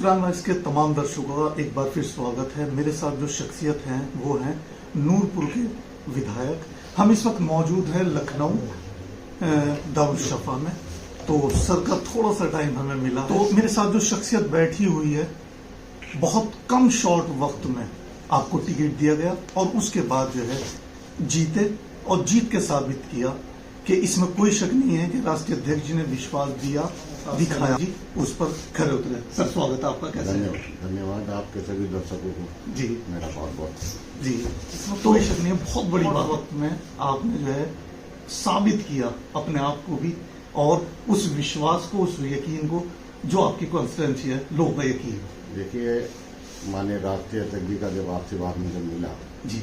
Imran vice के तमाम दर्शकों का एक बार फिर स्वागत है। मेरे साथ जो शख्सियत हैं वो हैं नूरपुर के विधायक। हम इस वक्त मौजूद हैं लखनऊ दारुशफा में। तो सर का थोड़ा सा टाइम हमें मिला, तो मेरे साथ जो शख्सियत बैठी हुई है, बहुत कम शॉर्ट वक्त में आपको टिकट दिया गया और उसके बाद जो है जीते और जीत के साबित किया कि इसमें कोई शक नहीं है कि राष्ट्रीय अध्यक्ष जी ने विश्वास दिया, दिखाया, जी उस पर खरे उतरे। सर स्वागत है आपका। कैसे? धन्यवाद आपके सभी दर्शकों को जी मेरा बहुत बहुत जी। इसमें कोई शक नहीं है, बहुत बड़ी बात में आपने जो है साबित किया अपने आप को भी और उस विश्वास को, उस यकीन को जो आपकी कॉन्स्टिट्यूएंसी है, लोगों का यकीन। देखिए, माननीय राष्ट्रीय अध्यक्ष जी का जब आपसे बात मुझे मिला जी,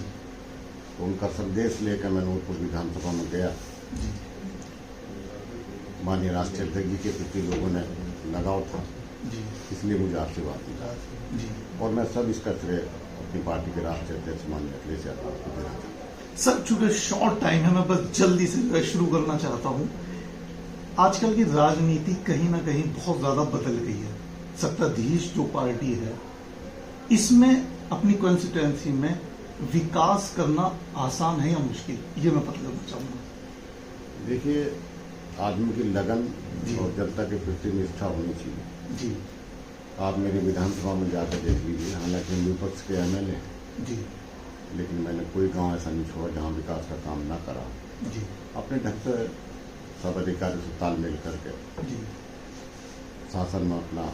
तो उनका संदेश लेकर मैं नूरपुर विधानसभा में गया। जी, माननीय राष्ट्रीय अध्यक्ष जी के प्रति लोगों ने लगाव था, जी, इसलिए मुझे आपसे बात मिला जी। और मैं सब इसका श्रेय अपनी पार्टी के राष्ट्रीय अध्यक्ष माननीय अखिलेश यादव को देना चाहता हूँ। सर चूंकि शॉर्ट टाइम है, मैं बस जल्दी से शुरू करना चाहता हूँ। आजकल की राजनीति कहीं ना कहीं बहुत ज्यादा बदल गई है। सत्ताधीश जो पार्टी है, इसमें अपनी कॉन्स्टिट्यूएंसी में विकास करना आसान है या मुश्किल, ये मैं पता करना चाहूंगा। देखिए, आदमी की लगन और जनता के प्रति निष्ठा होनी चाहिए। जी, आप मेरी विधानसभा में जाकर देख लीजिए, हालांकि विपक्ष के एमएलए, जी, लेकिन मैंने कोई गांव ऐसा नहीं छोड़ा जहां विकास का काम न करा। जी, अपने ढंग से सब अधिकारी से तालमेल करके जी, शासन में अपना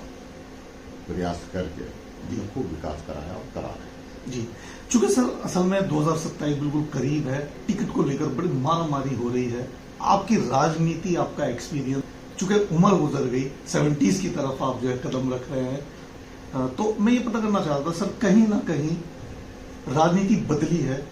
प्रयास करके खूब विकास कराया और करा रहे हैं। जी। चूंकि सर असल में 2027 बिल्कुल करीब है, टिकट को लेकर बड़ी मारामारी हो रही है। आपकी राजनीति, आपका एक्सपीरियंस, चूंकि उम्र गुजर गई, 70s की तरफ आप जो है कदम रख रहे हैं, तो मैं ये पता करना चाहता था सर, कहीं ना कहीं राजनीति बदली है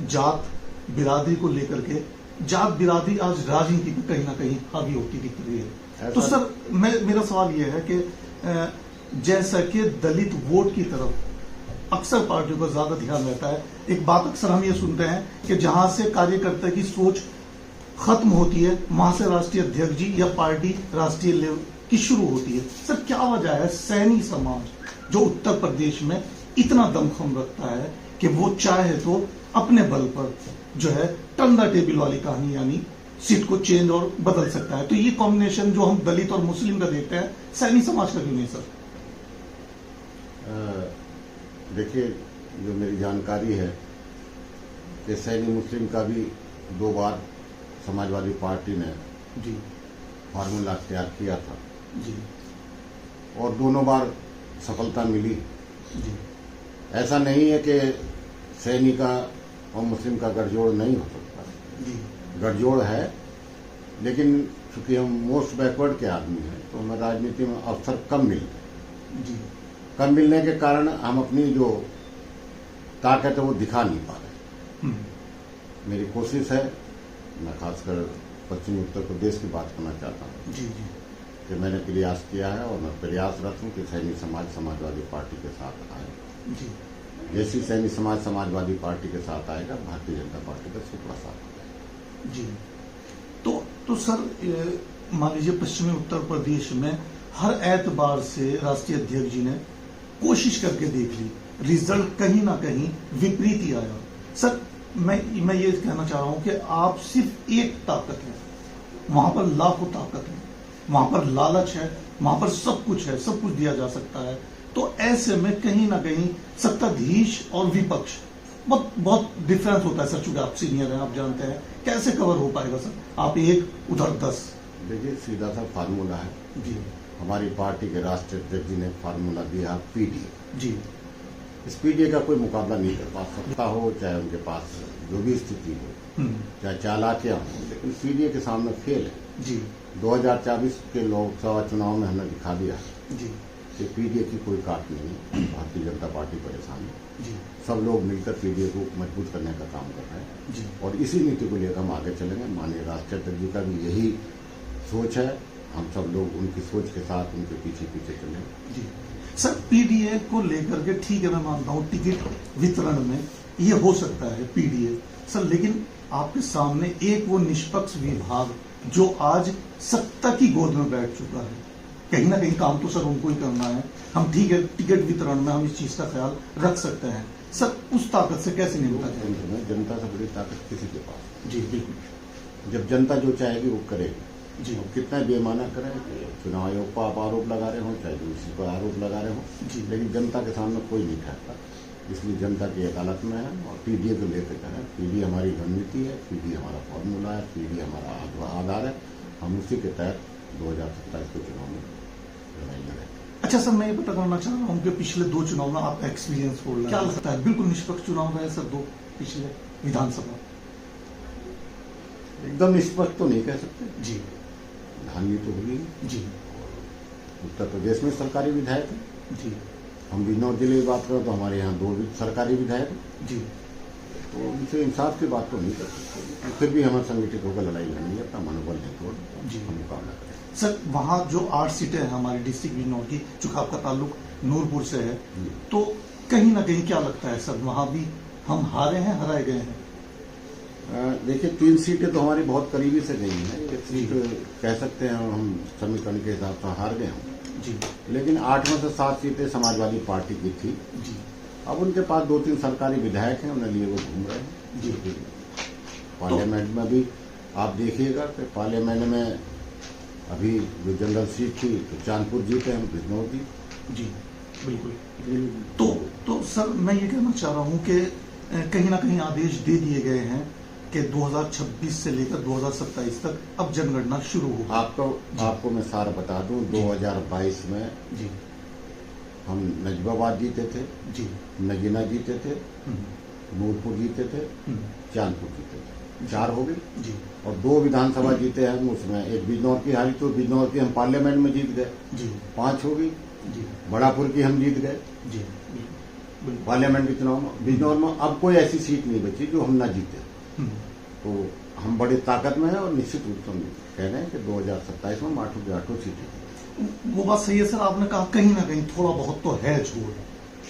जात बिरादरी को लेकर के। जात बिरादरी आज राजनीति में कहीं ना कहीं हावी होती दिख रही है। तो सर मेरा सवाल यह है कि जैसा कि दलित वोट की तरफ अक्सर पार्टियों का ज्यादा ध्यान रहता है, एक बात अक्सर हम ये सुनते हैं कि जहां से कार्यकर्ता की सोच खत्म होती है, वहां से राष्ट्रीय अध्यक्ष जी या पार्टी राष्ट्रीय लेवल की शुरू होती है। सर क्या वजह है सैनी समाज जो उत्तर प्रदेश में इतना दमखम रखता है कि वो चाहे तो अपने बल पर जो है टर्न द टेबल वाली कहानी, यानी सीट को चेंज और बदल सकता है। तो ये कॉम्बिनेशन जो हम दलित और मुस्लिम का देखते हैं, सैनी समाज का क्यों नहीं सर? देखिए, जो मेरी जानकारी है कि सैनी मुस्लिम का भी 2 बार समाजवादी पार्टी ने जी फार्मूला तैयार किया था जी और दोनों बार सफलता मिली। जी ऐसा नहीं है कि सैनी का और मुस्लिम का गठजोड़ नहीं हो सकता, जी गठजोड़ है, लेकिन चूंकि हम मोस्ट बैकवर्ड के आदमी हैं तो हमें राजनीति में अवसर कम मिलते हैं। जी कम मिलने के कारण हम अपनी जो ताकत है वो दिखा नहीं पा रहे। मेरी कोशिश है, मैं खासकर पश्चिमी उत्तर प्रदेश की बात करना चाहता हूँ, जी जी कि मैंने प्रयास किया है और मैं प्रयासरत हूँ कि सैनी समाज समाजवादी पार्टी के साथ आए। जी। जैसी सैनी समाज समाजवादी पार्टी के साथ आएगा, भारतीय जनता पार्टी का सूत्रा साथ आएगा। जी। तो सर मान लीजिए पश्चिमी उत्तर प्रदेश में हर एतबार से राष्ट्रीय अध्यक्ष जी ने कोशिश करके देख ली, रिजल्ट कहीं ना कहीं विपरीत ही आया। सर मैं ये कहना चाह रहा हूं कि आप सिर्फ एक ताकत है, वहां पर लाखों ताकत है, वहां पर लालच है, वहां पर सब कुछ है, सब कुछ दिया जा सकता है। तो ऐसे में कहीं ना कहीं सत्ताधीश और विपक्ष बहुत डिफरेंस होता है सर। चूंकि आप सीनियर हैं, आप जानते हैं, कैसे कवर हो पाएगा सर? आप एक उधर 10। देखिए, सीधा सा फार्मूला है जी। हमारी पार्टी के राष्ट्रीय अध्यक्ष जी ने फार्मूला दिया पीडीए। जी। इस पीडीए का कोई मुकाबला नहीं कर पा सकता हो, चाहे उनके पास जो भी स्थिति हो, चाहे चालाकियां हो, लेकिन पीडीए के सामने फेल है। जी। 2024 के लोकसभा चुनाव में हमने दिखा दिया जी कि पीडीए की कोई काट नहीं है। भारतीय जनता पार्टी परेशान है, जी सब लोग मिलकर पीडीए को मजबूत करने का काम कर रहे हैं जी और इसी नीति को लेकर हम आगे चलेंगे। माननीय राष्ट्रीय अध्यक्ष जी का भी यही सोच है, हम सब लोग उनकी सोच के साथ उनके पीछे पीछे चलेंगे। जी। सर पीडीए को लेकर के ठीक है, मैं मानता हूँ टिकट वितरण में ये हो सकता है पीडीए सर, लेकिन आपके सामने एक वो निष्पक्ष विभाग जो आज सत्ता की गोद में बैठ चुका है, कहीं ना कहीं काम तो सर उनको ही करना है। हम ठीक है टिकट वितरण में हम इस चीज का ख्याल रख सकते हैं, सर उस ताकत से कैसे निपटा जाए? लोकतंत्र में जनता से बड़ी ताकत किसी के पास नहीं। जी बिल्कुल। जब जनता जो चाहेगी वो करेगी। जी अब कितना बेमाना करें, चुनाव आयोग पर आप आरोप लगा रहे हो, चाहे दूसरी पर आरोप लगा रहे हो, जी। लेकिन जनता के सामने कोई नहीं ठहरता। इसलिए जनता की अदालत में है। और पीडीए को लेकर करें, पीडीए हमारी रणनीति है, पीडीए हमारा फॉर्मूला है, पीडीए हमारा आधार है। हम उसी के तहत 2027 के चुनाव में लड़ाई लड़े। अच्छा सर, मैं ये पता करना चाह रहा हूँ कि पिछले 2 चुनाव में आपका एक्सपीरियंस क्या लगता है? बिल्कुल निष्पक्ष चुनाव रहे सर 2 पिछले विधानसभा? एकदम निष्पक्ष तो नहीं कह सकते जी। धांधली तो हुई। जी। उत्तर प्रदेश में सरकारी विधायक है। जी। हम बिजनौर जिले की बात करें तो हमारे यहाँ 2 सरकारी विधायक हैं। जी। तो उनसे इंसाफ की बात तो नहीं कर सकते। फिर भी हमें संगठित होकर लड़ाई लड़नी है, अपना मनोबल नहीं तोड़, जी। हम मुकाबला करें। सर वहाँ जो 8 सीटें हैं हमारी डिस्ट्रिक्ट बिजनौर की, चूंकि आपका ताल्लुक नूरपुर से है, तो कहीं ना कहीं क्या लगता है सर वहाँ भी हम हारे हैं, हराए गए हैं? देखिए 3 सीटें तो हमारी बहुत करीबी से गई हैं। एक सीट कह सकते हैं हम समीकरण के हिसाब से हार गए हैं जी। लेकिन 8 में से 7 सीटें समाजवादी पार्टी की थी। जी। अब उनके पास 2-3 सरकारी विधायक हैं, उन्हें लिए वो घूम रहे हैं। जी। पार्लियामेंट में भी आप देखिएगा कि पार्लियामेंट में अभी जो जनरल सीट थी तो चांदपुर जीते, हम बिजनौर जी। जी बिल्कुल। तो सर मैं ये कहना चाह रहा हूँ कि कहीं ना कहीं आदेश दे दिए गए हैं कि 2026 से लेकर 2027 तक अब जनगणना शुरू होगी। आपको मैं सारा बता दूं, 2022 में जी हम नजबाबाद जीते थे, जी, नगीना जीते थे, नूरपुर जीते थे, चांदपुर जीते थे, 4 हो गए जी, और 2 विधानसभा जीते हैं। उसमें एक बिजनौर की हारी, तो बिजनौर की हम पार्लियामेंट में जीत गए, जी 5 हो गई। जी बड़ापुर की हम जीत गए जी बिल्कुल। पार्लियामेंट के चुनाव में। बिजनौर में अब कोई ऐसी सीट नहीं बची जो हम ना जीते। तो हम बड़ी ताकत में हैं और निश्चित रूप से हम कह रहे हैं कि 2027 में 8 की 8 सीटें। वो बात सही है सर, आपने कहा कहीं ना कहीं थोड़ा बहुत तो है झोल,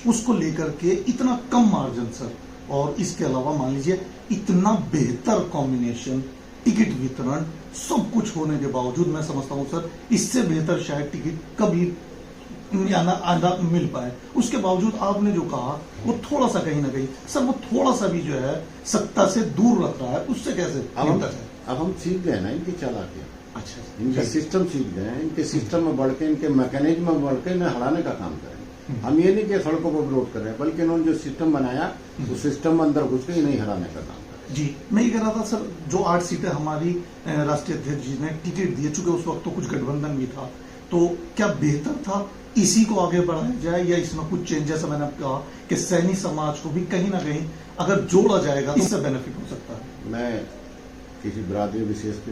उसको लेकर के इतना कम मार्जिन सर, और इसके अलावा मान लीजिए इतना बेहतर कॉम्बिनेशन, टिकट वितरण, सब कुछ होने के बावजूद मैं समझता हूं सर इससे बेहतर शायद टिकट कभी आधा मिल पाए। उसके बावजूद आपने जो कहा वो थोड़ा सा कहीं ना कहीं सर, वो थोड़ा सा भी जो है सत्ता से दूर रख रहा है, उससे कैसे निपटा जाए? अब हम सीख गए ना इनकी चालाकियां। अच्छा, इनका सिस्टम सीख गए हैं, इनके सिस्टम में बढ़ के, इनके मैकेनिज्म में बढ़ के इन्हें हराने का काम करें। हम ये नहीं कि सड़कों पर विरोध कर रहे हैं, बल्कि इन्होंने जो सिस्टम बनाया उस सिस्टम में अंदर घुस के इन्हें हराने का काम करें। जी, मैं ये कह रहा था सर, जो 8 सीटें हमारी राष्ट्रीय अध्यक्ष जी ने टिकट दिए, चूंकि उस वक्त तो कुछ गठबंधन भी था, तो क्या बेहतर था इसी को आगे बढ़ाया जाए या इसमें कुछ चेंज, जैसा मैंने कहा कि सैनी समाज को भी कहीं ना कहीं अगर जोड़ा जाएगा तो इससे बेनिफिट हो सकता है? मैं किसी बिरादरी विशेष की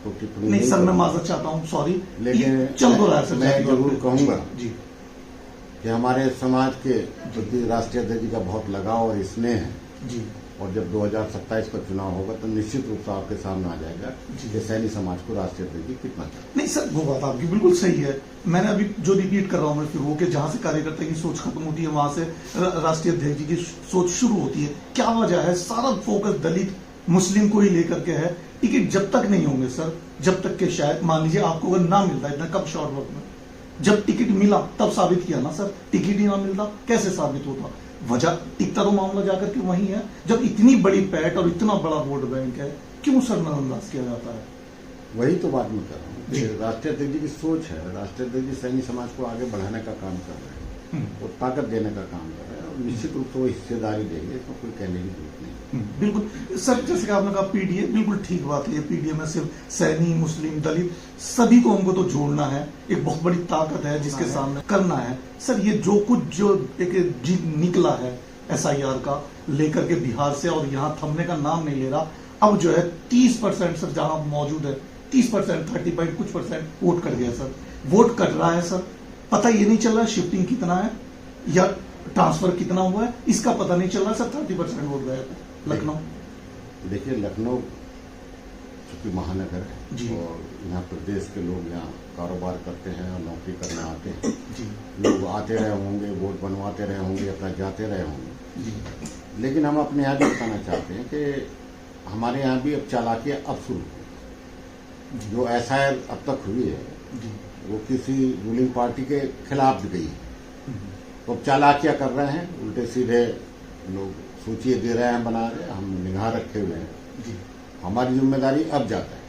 तो टिप्पणी नहीं सर, मैं माजरत चाहता हूँ, सॉरी, लेकिन चल तो रहा है सर। मैं जरूर कहूंगा जी कि हमारे समाज के प्रति राष्ट्रीय अध्यक्ष जी का बहुत लगाव और स्नेह है जी, और जब 2027 का चुनाव होगा तो निश्चित रूप से आपके सामने आ जाएगा कि सैनी समाज को राष्ट्रीय अध्यक्ष जी कितना चाहिए। नहीं सर, वो बात आपकी बिल्कुल सही है। मैंने अभी जो रिपीट कर रहा हूँ मैं फिर वो कि जहां से कार्यकर्ता की सोच खत्म होती है वहां से राष्ट्रीय अध्यक्ष जी की सोच शुरू होती है। क्या वजह है? सारा फोकस दलित मुस्लिम को ही लेकर के है। टिकट जब तक नहीं होंगे सर, जब तक के शायद मान लीजिए आपको अगर ना मिलता इतना कम शॉर्ट वक्त में, जब टिकट मिला तब साबित किया ना सर, टिकट ही ना मिलता कैसे साबित होता? वजह टिकता तो मामला जाकर के वही है। जब इतनी बड़ी पैठ और इतना बड़ा वोट बैंक है, क्यों सर नजरअंदाज किया जाता है? वही तो बात मैं कर रहा हूँ। राष्ट्रीय अध्यक्ष जी की सोच है, राष्ट्रीय अध्यक्ष जी सैनी समाज को आगे बढ़ाने का काम कर रहे हैं, वो ताकत देने का काम कर रहे हैं और निश्चित रूप से वो हिस्सेदारी देंगे, इसमें कोई कहने की जरूरत नहीं। बिल्कुल सर, जैसे कि आपने कहा पीडीए, बिल्कुल ठीक बात है। पीडीए में सिर्फ सैनी, मुस्लिम, दलित सभी को हमको तो जोड़ना है, एक बहुत बड़ी ताकत है जिसके सामने करना है। सर ये जो कुछ जो एक निकला है SIR का लेकर के बिहार से, और यहाँ थमने का नाम नहीं ले रहा, अब जो है 30% सर जहां मौजूद है 30%, 30 कुछ परसेंट वोट कट गया सर। वोट कट रहा है सर, पता ये नहीं चल रहा है शिफ्टिंग कितना है या ट्रांसफर कितना हुआ है, इसका पता नहीं चल रहा है सर। 30% वोट गए लखनऊ। देखिए लखनऊ चूंकि महानगर है जी, और यहाँ प्रदेश के लोग यहाँ कारोबार करते हैं और नौकरी करने आते हैं जी, लोग आते रहे होंगे, वोट बनवाते रहे होंगे, अपना जाते रहे होंगे। जी, लेकिन हम अपने यहाँ भी बताना चाहते हैं कि हमारे यहाँ भी अब चालाकियाँ अब शुरू हुई। जो SIR अब तक हुई है जी, वो किसी रूलिंग पार्टी के खिलाफ गई है। तो अब चालाकियां कर रहे हैं, उल्टे सीधे लोग सूची दे रहे हैं, बना रहे हैं, हम निगाह रखे हुए हैं। हमारी जिम्मेदारी अब जाता है,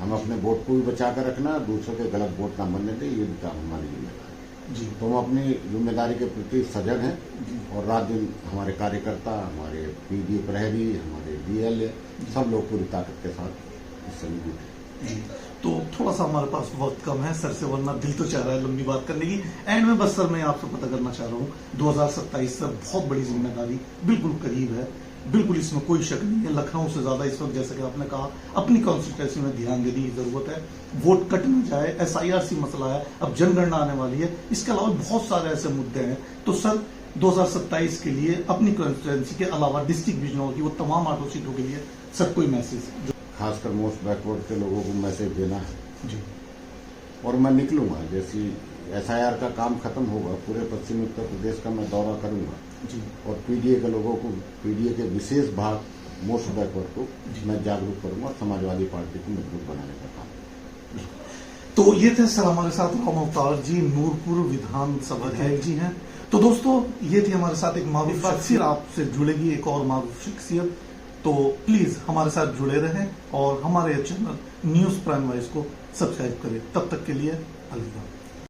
हम अपने वोट को भी बचा कर रखना, दूसरों के गलत वोट ना बनने दें, ये भी काम हमारी जिम्मेदारी है। तो हम अपनी जिम्मेदारी के प्रति सजग हैं और रात दिन हमारे कार्यकर्ता, हमारे पीडीए प्रहरी, हमारे डीएल, सब लोग पूरी ताकत के साथ इस समय जुटे। तो थोड़ा सा हमारे पास वक्त कम है सर से, वरना दिल तो चाह रहा है लंबी बात करने की। एंड में बस सर मैं आपसे पता करना चाह रहा हूँ, 2027 सर बहुत बड़ी जिम्मेदारी बिल्कुल करीब है, बिल्कुल इसमें कोई शक नहीं है। लखनऊ से ज्यादा इस वक्त, जैसा कि आपने कहा, अपनी कॉन्स्टिट्यूंसी में ध्यान देने की जरूरत है। वोट कट न जाए, SIR मसला है, अब जनगणना आने वाली है, इसके अलावा बहुत सारे ऐसे मुद्दे हैं। तो सर 2027 के लिए अपनी कॉन्स्टिट्यूंसी के अलावा डिस्ट्रिक्ट डिवीजनों की वो तमाम 8 सीटों के लिए सर कोई मैसेज, खासकर मोस्ट बैकवर्ड के लोगों को मैसेज देना है जी। और मैं निकलूंगा, जैसी SIR का काम खत्म होगा, पूरे पश्चिमी उत्तर प्रदेश का मैं दौरा करूंगा जी। और पीडीए के लोगों को, पीडीए के विशेष भाग मोस्ट बैकवर्ड को मैं जागरूक करूंगा और समाजवादी पार्टी को मजबूत बनाने का काम। तो ये थे सर हमारे साथ राम अवतार जी, नूरपुर विधानसभा के जी हैं। तो दोस्तों ये थी हमारे साथ एक मारूफ शख्सियत, आपसे जुड़ेगी एक और मारूफ शख्सियत। तो प्लीज हमारे साथ जुड़े रहें और हमारे चैनल न्यूज प्राइम वाइज को सब्सक्राइब करें। तब तक के लिए अलविदा।